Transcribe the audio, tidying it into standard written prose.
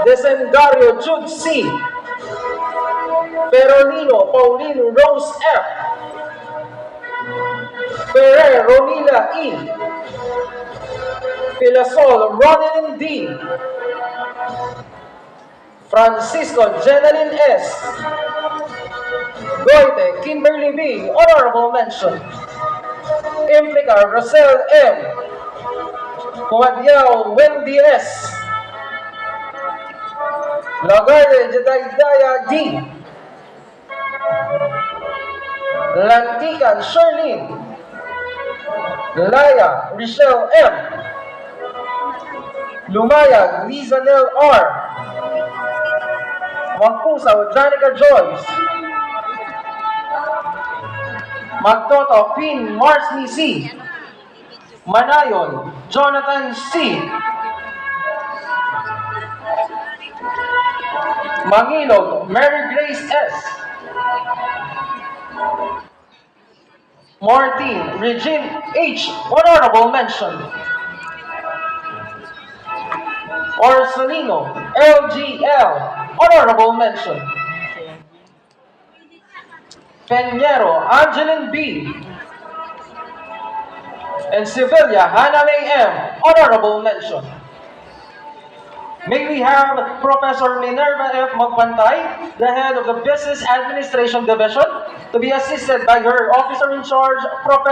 Desengario Jude C. Perolino Paulino Rose F. Ferrer Ronila E. Pilasol Ronilyn D. Francisco Jeneline S. Goite Kimberly B. Honorable mention. Implica Rosel M. Kumadyao Wendy S. Lagarde Jadaydaya D. Lantikan Sherlyn. Laya Richelle M. Lumayag Lizanel R. Magpusaw Janica Joyce. Magtoto Queen Marsney C. Manayon Jonathan C. Mangilog Mary Grace S. Martin Regine H. Honorable mention. Orsolino LGL. Honorable mention. Peñero Angeline B. And Sevilla Hannah May M. Honorable mention. May we have Professor Minerva F. Magpantay, the head of the Business Administration Division, to be assisted by her officer in charge, Professor